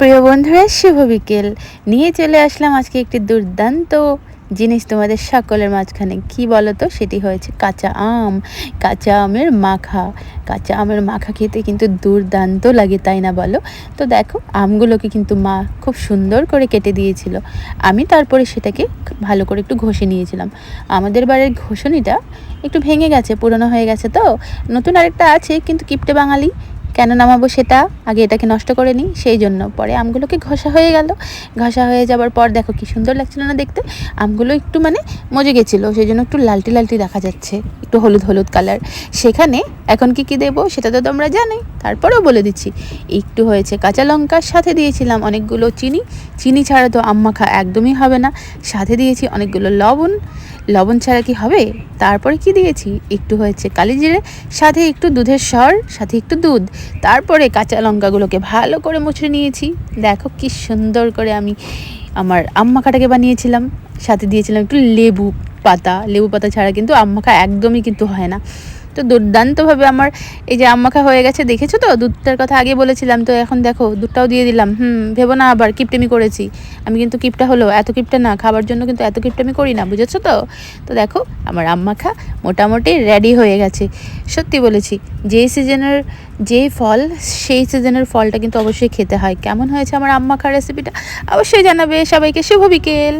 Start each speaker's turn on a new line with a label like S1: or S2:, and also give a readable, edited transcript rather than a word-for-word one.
S1: প্রিয় বন্ধুরা, শুভ বিকেল নিয়ে চলে আসলাম আজকে একটি দুর্দান্ত জিনিস তোমাদের সকলের মাঝখানে। কি বলো তো, সেটি হয়েছে কাঁচা আম। কাঁচা আমের মাখা। কাঁচা আমের মাখা খেতে কিন্তু দুর্দান্ত লাগে, তাই না বলো? তো দেখো, আমগুলোকে কিন্তু মা খুব সুন্দর করে কেটে দিয়েছিল। আমি তারপরে সেটাকে ভালো করে একটু ঘষে নিয়েছিলাম। আমাদের বাড়ির ঘষণিটা একটু ভেঙে গেছে, পুরনো হয়ে গেছে, তো নতুন আরেকটা আছে, কিন্তু কিপটে বাঙালি কেন নামাবো সেটা, আগে এটাকে নষ্ট করে নিই, সেই জন্য পরে আমগুলোকে ঘষা হয়ে গেল। ঘষা হয়ে যাবার পর দেখো কি সুন্দর লাগছিল না দেখতে। আমগুলো একটু মজে গেছিলো, সেই জন্য একটু লালটি লালটি দেখা যাচ্ছে, একটু হলুদ হলুদ কালার। সেখানে এখন কি দেবো সেটা তো তোমরা জানোই, তারপরেও বলে দিচ্ছি। একটু হয়েছে কাঁচা লঙ্কার সাথে দিয়েছিলাম অনেকগুলো চিনি। চিনি ছাড়া তো আম মাখা একদমই হবে না। সাথে দিয়েছি অনেকগুলো লবণ। লবণ ছাড়া কি হবে? তারপরে কি দিয়েছি, একটু হয়েছে কালি জিরে, সাথে একটু দুধের স্বর, সাথে একটু দুধ। তারপরে কাঁচা লঙ্কাগুলোকে ভালো করে মুছে নিয়েছি। দেখো কি সুন্দর করে আমি আমার আম মাখাটাকে বানিয়েছিলাম। সাথে দিয়েছিলাম একটু লেবু পাতা। লেবু পাতা ছাড়া কিন্তু আম মাখা একদমই কিন্তু হয় না। তো দুর্দান্তভাবে আমার এই যে আম মাখা হয়ে গেছে, দেখেছো তো? দুধটার কথা আগে বলেছিলাম, তো এখন দেখো দুধটাও দিয়ে দিলাম। ভেবো না আবার কিপটেমি করেছি। আমি কিন্তু কিপটা হলো, এত কিপটা না, খাবার জন্য কিন্তু এত কিপটামি করি না, বুঝেছো তো? তো দেখো আমার আম মাখা মোটামুটি রেডি হয়ে গেছে। সত্যি বলেছি, যেই সিজনের যে ফল, সেই সিজনের ফলটা কিন্তু অবশ্যই খেতে হয়। কেমন হয়েছে আমার আম মাখা রেসিপিটা অবশ্যই জানাবে। সবাইকে শুভ বিকেল।